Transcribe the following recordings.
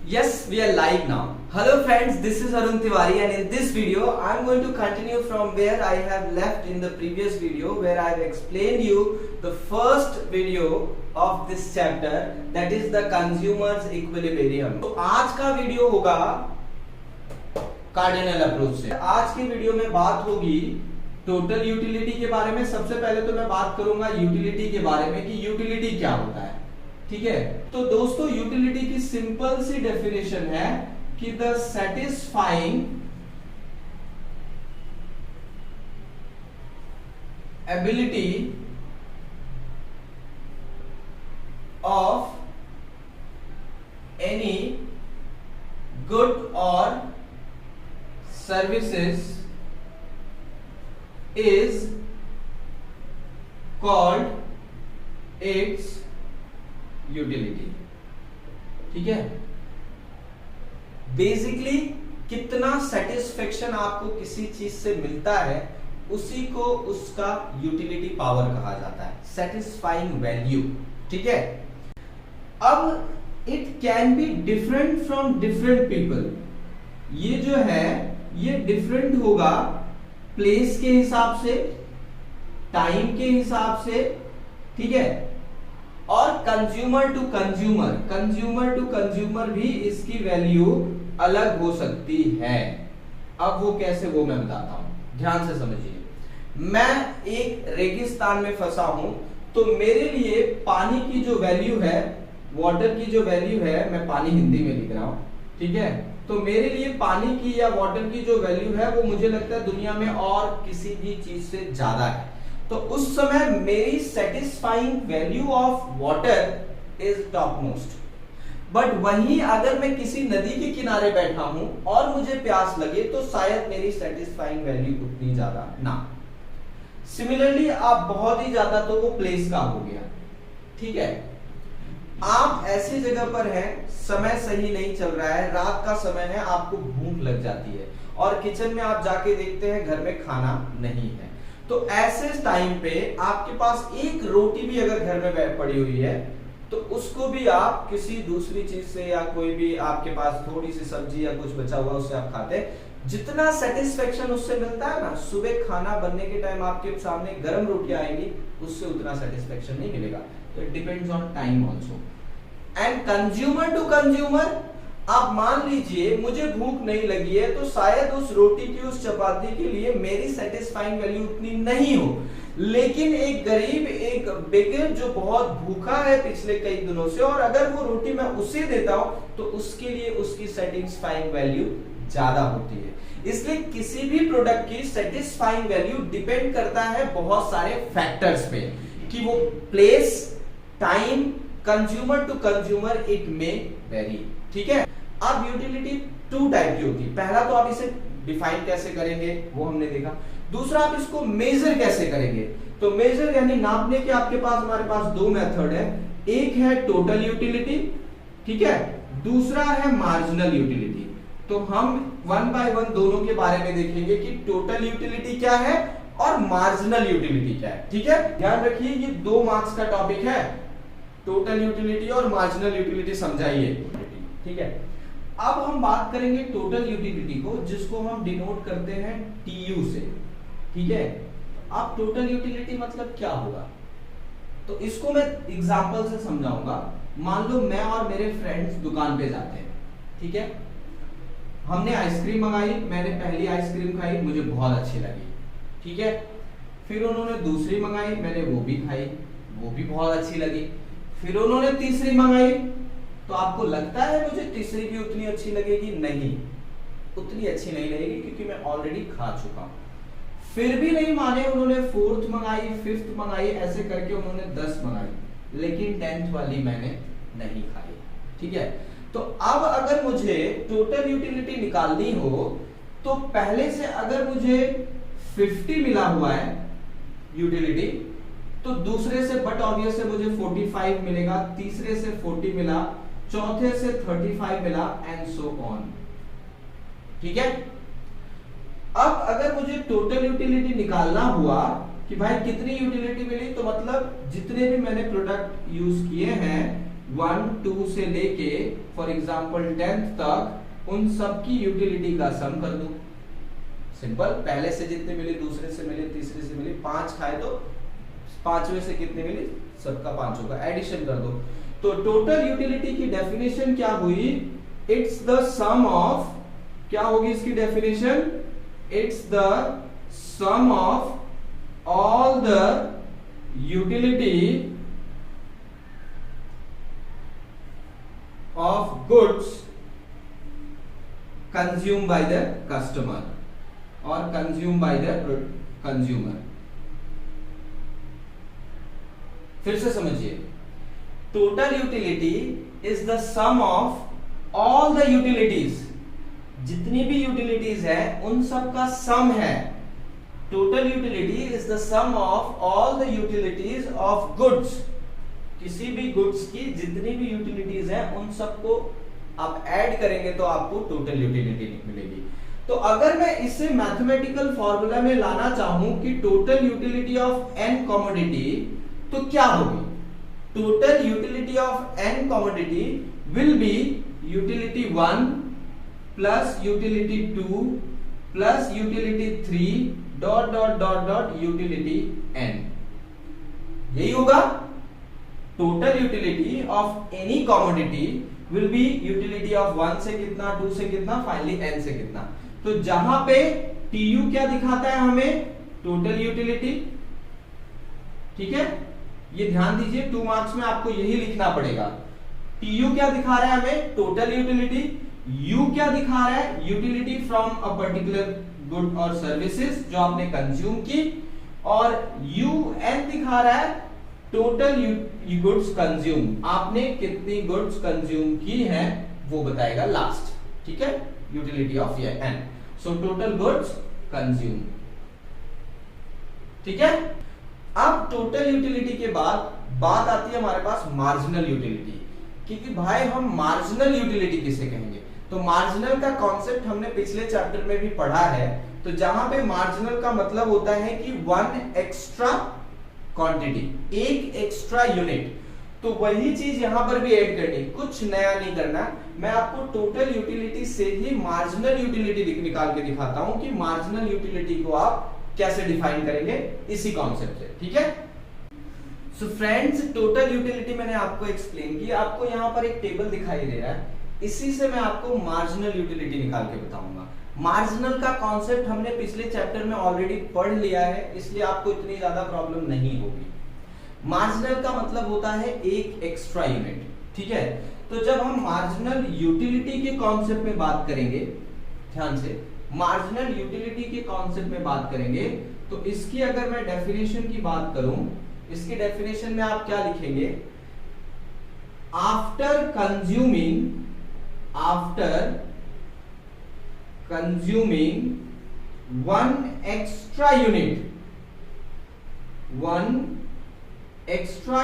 Yes, we are live now. Hello friends, this is Arun Tiwari and in this video I am going to continue from where I have left in the previous video where I have explained you the first video of this chapter, that is the consumer's equilibrium. तो आज का video होगा cardinal approach से। आज की video में बात होगी टोटल यूटिलिटी के बारे में। सबसे पहले तो मैं बात करूंगा यूटिलिटी के बारे में कि यूटिलिटी क्या होता है। ठीक है, तो दोस्तों यूटिलिटी की सिंपल सी डेफिनेशन है कि the satisfying ability of any good और services is called its utility. ठीक है, बेसिकली कितना सेटिस्फेक्शन आपको किसी चीज से मिलता है उसी को उसका यूटिलिटी पावर कहा जाता है, सेटिस्फाइंग वैल्यू। ठीक है, अब it can be different from different people. ये जो है ये डिफरेंट होगा प्लेस के हिसाब से, टाइम के हिसाब से। ठीक है, और कंज्यूमर टू कंज्यूमर भी इसकी वैल्यू अलग हो सकती है। अब वो कैसे, वो मैं बताता हूं, ध्यान से समझिए। मैं एक रेगिस्तान में फंसा हूं तो मेरे लिए पानी की जो वैल्यू है, वाटर की जो वैल्यू है, मैं पानी हिंदी में लिख रहा हूं। ठीक है, तो मेरे लिए पानी की या वाटर की जो वैल्यू है वो मुझे लगता है दुनिया में और किसी भी चीज से ज्यादा है। तो उस समय मेरी satisfying value of water is top most. But वहीं अगर मैं किसी नदी के किनारे बैठा हूं और मुझे प्यास लगे तो शायद मेरी सेटिस्फाइंग वैल्यू उतनी ज्यादा ना। सिमिलरली आप बहुत ही ज्यादा तो वो प्लेस का हो गया। ठीक है, आप ऐसी जगह पर हैं, समय सही नहीं चल रहा है, रात का समय है, आपको भूख लग जाती है और किचन में आप जाके देखते हैं घर में खाना नहीं है। तो ऐसे टाइम पे आपके पास एक रोटी भी अगर घर में पड़ी हुई है तो उसको भी आप किसी दूसरी चीज से या कोई भी आपके पास थोड़ी सी सब्जी या कुछ बचा हुआ उससे आप खाते हैं। जितना सेटिस्फेक्शन उससे मिलता है ना, सुबह खाना बनने के टाइम आपके सामने गर्म रोटियां आएंगी, उससे उतना सेटिस्फेक्शन नहीं मिलेगा। तो it depends on time also. And consumer to consumer, आप मान लीजिए मुझे भूख नहीं लगी है तो शायद उस रोटी की, उस चपाती के लिए मेरी सेटिस्फाइंग वैल्यू उतनी नहीं हो, लेकिन एक गरीब, एक बेगर जो बहुत भूखा है पिछले कई दिनों से, और अगर वो रोटी मैं उसे देता हूं तो उसके लिए उसकी सेटिस्फाइंग वैल्यू ज्यादा होती है। इसलिए किसी भी प्रोडक्ट की सेटिस्फाइंग वैल्यू डिपेंड करता है बहुत सारे फैक्टर्स पे, कि वो place, time, consumer to consumer it may vary. ठीक है, अब यूटिलिटी टू टाइप की होती है। पहला तो आप इसे डिफाइन कैसे करेंगे वो हमने देखा। दूसरा, आप इसको मेजर कैसे करेंगे। तो मेजर यानी नापने के आपके पास, हमारे पास दो मेथड है। एक है टोटल यूटिलिटी, ठीक है, दूसरा है मार्जिनल यूटिलिटी। तो हम वन बाय वन दोनों के बारे में देखेंगे कि टोटल यूटिलिटी क्या है और मार्जिनल यूटिलिटी क्या है। ठीक है, ध्यान रखिए ये 2 मार्क्स का टॉपिक है, टोटल यूटिलिटी और मार्जिनल यूटिलिटी समझाइए। ठीक है, अब हम बात करेंगे टोटल यूटिलिटी को, जिसको हम डिनोट करते हैं टीयू से। ठीक है, अब टोटल यूटिलिटी मतलब क्या होगा तो इसको मैं एग्जांपल से समझाऊंगा। मान लो मैं और मेरे फ्रेंड्स दुकान पे जाते हैं। ठीक है, हमने आइसक्रीम मंगाई, मैंने पहली आइसक्रीम खाई, मुझे बहुत अच्छी लगी। ठीक है, फिर उन्होंने दूसरी मंगाई, मैंने वो भी खाई, वो भी बहुत अच्छी लगी। फिर उन्होंने तीसरी मंगाई, तो आपको लगता है मुझे तीसरी भी उतनी अच्छी लगेगी? नहीं, उतनी अच्छी नहीं लगेगी क्योंकि मैं ऑलरेडी खा चुका हूं। फिर भी नहीं माने, उन्होंने 4th मंगाई, 5th मंगाई, ऐसे करके उन्होंने 10 मंगाई, लेकिन 10th वाली मैंने नहीं खाई। ठीक है, तो अब अगर मुझे टोटल यूटिलिटी निकालनी हो तो पहले से अगर मुझे 50 मिला हुआ है यूटिलिटी, तो दूसरे से बट ऑब्वियस से मुझे 45 मिलेगा, तीसरे से 40 मिला, चौथे से 35 मिला, एंड सो ऑन। ठीक है, अब अगर मुझे टोटल यूटिलिटी निकालना हुआ कि भाई कितनी यूटिलिटी मिली, तो मतलब जितने भी मैंने प्रोडक्ट यूज किए हैं 1 2 से लेके फॉर एग्जांपल 10th तक उन सब की यूटिलिटी का सम कर दो। सिंपल, पहले से जितने मिले, दूसरे से मिले, तीसरे से मिले, 5 खाए तो पांचवे से कितने मिले, सबका 5 होगा, एडिशन कर दो। तो टोटल यूटिलिटी की डेफिनेशन क्या हुई, इट्स द सम ऑफ, क्या होगी इसकी definition, it's the sum of all the utility of goods consumed by the customer or consumed by the consumer। फिर से समझिए, total utility is the sum of all the utilities, जितनी भी utilities है उन सब का सम है। Total utility is the sum of all the utilities of goods, किसी भी गुड्स की जितनी भी यूटिलिटीज हैं उन सबको आप ऐड करेंगे तो आपको टोटल यूटिलिटी मिलेगी। तो अगर मैं इसे मैथमेटिकल फॉर्मूला में लाना चाहूं कि total utility of n commodity, तो क्या होगी, total utility of n commodity will be utility 1 plus utility 2 plus utility 3 dot dot dot dot utility n. यही होगा, total utility of any commodity will be utility of 1 से कितना, 2 से कितना, finally n से कितना। तो जहां पे TU क्या दिखाता है हमें, टोटल यूटिलिटी, ठीक है, ये ध्यान दीजिए 2 मार्क्स में आपको यही लिखना पड़ेगा। TU क्या दिखा रहा है हमें, टोटल यूटिलिटी, U क्या दिखा रहा है, utility from a particular good और सर्विसेज जो आपने कंज्यूम की, और UN दिखा रहा है टोटल गुड्स कंज्यूम, आपने कितनी गुड्स कंज्यूम की हैं वो बताएगा लास्ट, ठीक है, utility of n. So total goods consume, ठीक है। अब टोटल यूटिलिटी के बाद बात आती है हमारे पास मार्जिनल यूटिलिटी, क्योंकि भाई हम मार्जिनल यूटिलिटी किसे कहेंगे, तो मार्जिनल का कॉन्सेप्ट हमने पिछले चैप्टर में भी पढ़ा है। तो जहां पे मार्जिनल का मतलब होता है कि 1 एक्स्ट्रा क्वांटिटी, एक एक्स्ट्रा यूनिट, तो वही चीज यहां पर भी ऐड करनी, कुछ नया नहीं करना। मैं आपको टोटल यूटिलिटी से ही मार्जिनल यूटिलिटी निकाल के दिखाता हूं कि मार्जिनल यूटिलिटी को आप कैसे डिफाइन करेंगे इसी कॉन्सेप्ट से, ठीक है। सो फ्रेंड्स, टोटल यूटिलिटी मैंने आपको एक्सप्लेन की, आपको यहां पर एक टेबल दिखाई दे रहा है, इसी से मैं आपको मार्जिनल यूटिलिटी निकाल के बताऊंगा। मार्जिनल का कॉन्सेप्ट हमने पिछले चैप्टर में ऑलरेडी पढ़ लिया है, इसलिए आपको इतनी ज्यादा प्रॉब्लम नहीं होगी। मार्जिनल का मतलब होता है एक एक्स्ट्रा यूनिट, ठीक है। तो जब हम मार्जिनल यूटिलिटी के कॉन्सेप्ट में बात करेंगे, ध्यान से, मार्जिनल यूटिलिटी के कॉन्सेप्ट में बात करेंगे, तो इसकी अगर मैं डेफिनेशन की बात करूं, इसकी डेफिनेशन में आप क्या लिखेंगे, after consuming one extra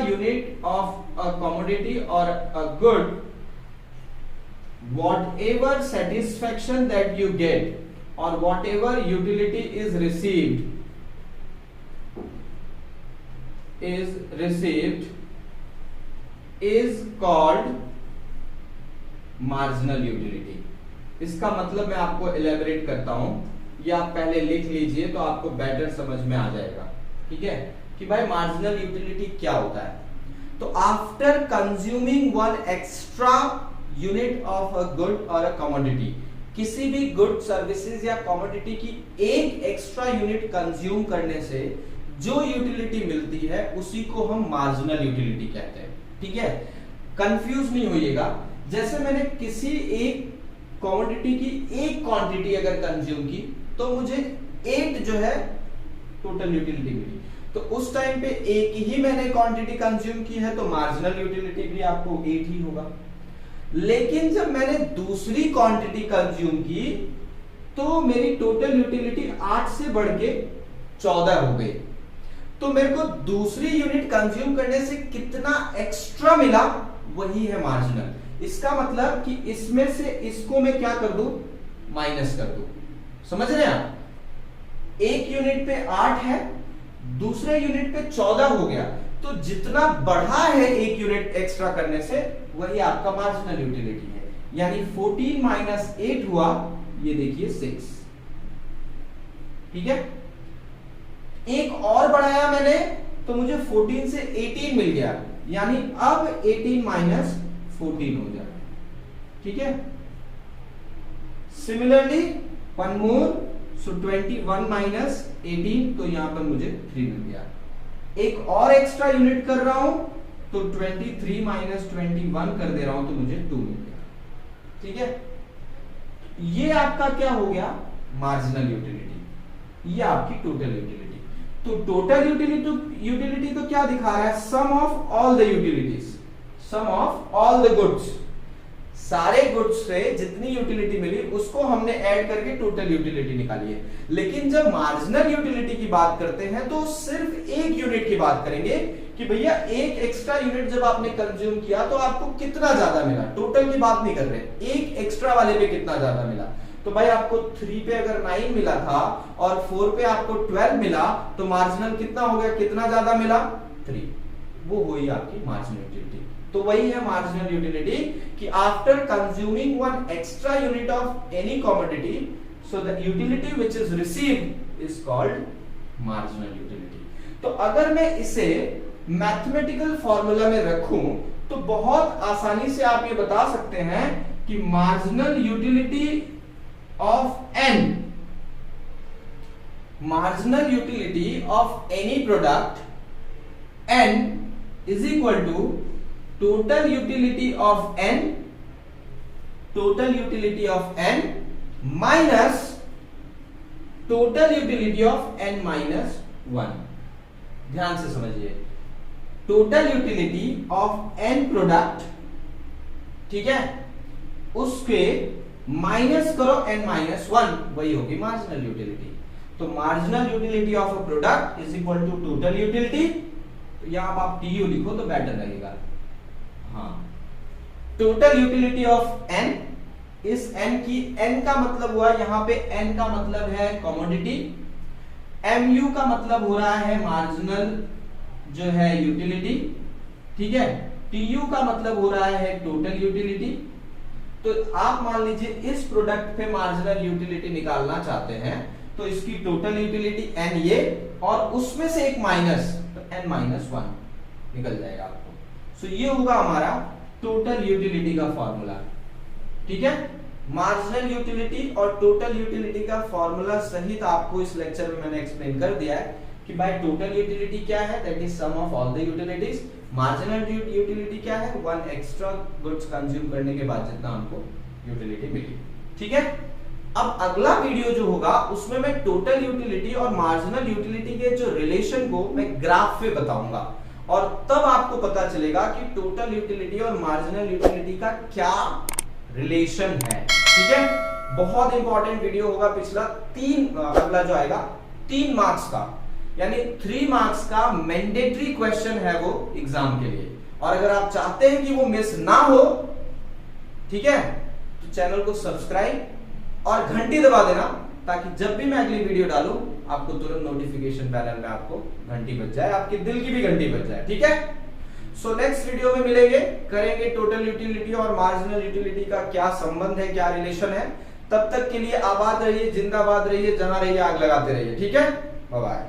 unit of a commodity or a good, whatever satisfaction that you get or whatever utility is received is called marginal utility। इसका मतलब मैं आपको एलेबोरेट करता हूं, ये आप पहले लिख लीजिए तो आपको बेटर समझ में आ जाएगा, ठीक है, कि भाई मार्जिनल यूटिलिटी क्या होता है। तो after consuming 1 extra unit of a good और अ कमोडिटी, किसी भी गुड, सर्विसेज या कमोडिटी की एक एक्स्ट्रा यूनिट कंज्यूम करने से जो यूटिलिटी मिलती है उसी को हम मार्जिनल यूटिलिटी कहते हैं, ठीक है। कंफ्यूज नहीं होइएगा, जैसे मैंने किसी एक कमोडिटी की एक क्वांटिटी अगर कंज्यूम की तो मुझे 8 जो है टोटल यूटिलिटी मिली, तो उस टाइम पे एक ही मैंने क्वांटिटी कंज्यूम की है तो मार्जिनल यूटिलिटी भी आपको 8 ही होगा। लेकिन जब मैंने दूसरी क्वांटिटी कंज्यूम की तो मेरी टोटल यूटिलिटी 8 से बढ़ के 14 हो गई, तो मेरे को दूसरी यूनिट कंज्यूम करने से कितना एक्स्ट्रा मिला वही है मार्जिनल। इसका मतलब कि इसमें से इसको मैं क्या कर दूं, माइनस कर दूं, समझ रहे हैं आप। एक यूनिट पे 8 है, दूसरे यूनिट पे 14 हो गया, तो जितना बढ़ा है एक यूनिट एक्स्ट्रा करने से वही आपका मार्जिनल यूटिलिटी है। यानी 14 माइनस 8 हुआ, ये देखिए 6। ठीक है, एक और बढ़ाया मैंने तो मुझे 14 से 18 मिल गया, यानी अब 18 माइनस 14 हो जाए। ठीक है, सिमिलरली वन मोर, सो 21 माइनस 18, तो यहां पर मुझे 3 मिल गया। एक और एक्स्ट्रा यूनिट कर रहा हूं तो 23 माइनस 21 कर दे रहा हूं तो मुझे 2 मिल गया। ठीक है, ये आपका क्या हो गया, मार्जिनल यूटिलिटी, ये आपकी टोटल यूटिलिटी। तो टोटल यूटिलिटी तो क्या दिखा रहा है, sum of all the utilities, sum of all the goods, सारे गुड्स से जितनी यूटिलिटी मिली उसको हमने ऐड करके टोटल यूटिलिटी निकाली है। लेकिन जब मार्जिनल यूटिलिटी की बात करते हैं तो सिर्फ एक यूनिट की बात करेंगे कि भैया एक एक्स्ट्रा यूनिट जब आपने कंज्यूम किया तो आपको कितना ज्यादा मिला, टोटल की बात नहीं कर रहे, एक एक्स्ट्रा वाले पे कितना ज्यादा मिला। तो भाई आपको 3 पे अगर 9 मिला था और 4 पे आपको 12 मिला तो मार्जिनल कितना हो गया, कितना ज्यादा मिला, 3, वो हुई आपकी मार्जिनल यूटिलिटी। तो वही है मार्जिनल यूटिलिटी कि after consuming one extra unit of any commodity, so the utility which is received is called marginal utility. तो अगर मैं इसे मैथमेटिकल फॉर्मूला में रखूं तो बहुत आसानी से आप ये बता सकते हैं कि marginal utility of n, marginal utility of any product n is equal to total utility of n, total utility of n minus total utility of n minus 1। ध्यान से समझिए, total utility of n product, ठीक है, उसके minus करो n minus 1, वही होगी marginal utility. तो marginal utility of a product is equal to total utility, तो यहां आप TU लिखो तो बेटर लगेगा। हाँ, टोटल यूटिलिटी ऑफ एन, इस एन की, एन का मतलब हुआ यहां पे, एन का मतलब है कमोडिटी, MU का मतलब हो रहा है मार्जिनल जो है यूटिलिटी, ठीक है, TU का मतलब हो रहा है टोटल यूटिलिटी। तो आप मान लीजिए इस प्रोडक्ट पे मार्जिनल यूटिलिटी निकालना चाहते हैं तो इसकी टोटल यूटिलिटी एन ये, और उसमें से एक माइनस, तो n माइनस 1 निकल जाएगा आपको। सो ये होगा हमारा टोटल यूटिलिटी का फॉर्मूला। ठीक है, मार्जिनल यूटिलिटी और टोटल यूटिलिटी का फॉर्मूला सहित आपको इस लेक्चर में मैंने एक्सप्लेन कर दिया है कि भाई टोटल यूटिलिटी क्या है, that is sum of all the utilities. Marginal utility क्या है, वन एक्स्ट्रा गुड्स कंज्यूम करने के बाद जितना हमको यूटिलिटी मिली। ठीक है, अब अगला वीडियो जो होगा उसमें मैं टोटल यूटिलिटी और मार्जिनल यूटिलिटी के जो रिलेशन को मैं ग्राफ पे बताऊंगा, और तब आपको पता चलेगा कि टोटल यूटिलिटी और मार्जिनल यूटिलिटी का क्या रिलेशन है। ठीक है, बहुत इंपॉर्टेंट वीडियो होगा पिछला। अगला जो आएगा 3 मार्क्स का, यानी 3 मार्क्स का मैंडेटरी क्वेश्चन है वो एग्जाम के लिए, और अगर आप चाहते हैं कि वो मिस ना हो, ठीक है, तो चैनल को सब्सक्राइब और घंटी दबा देना, ताकि जब भी मैं अगली वीडियो डालूं आपको तुरंत नोटिफिकेशन पैनल में आपको घंटी बज जाए, आपके दिल की भी घंटी बज जाए। ठीक है, सो नेक्स्ट वीडियो में मिलेंगे, करेंगे टोटल यूटिलिटी और मार्जिनल यूटिलिटी का क्या संबंध है, क्या रिलेशन है। तब तक के लिए आबाद रहिए, जिंदाबाद रहिए, जहां रहिए आग लगाते रहिए। ठीक है, बाय बाय।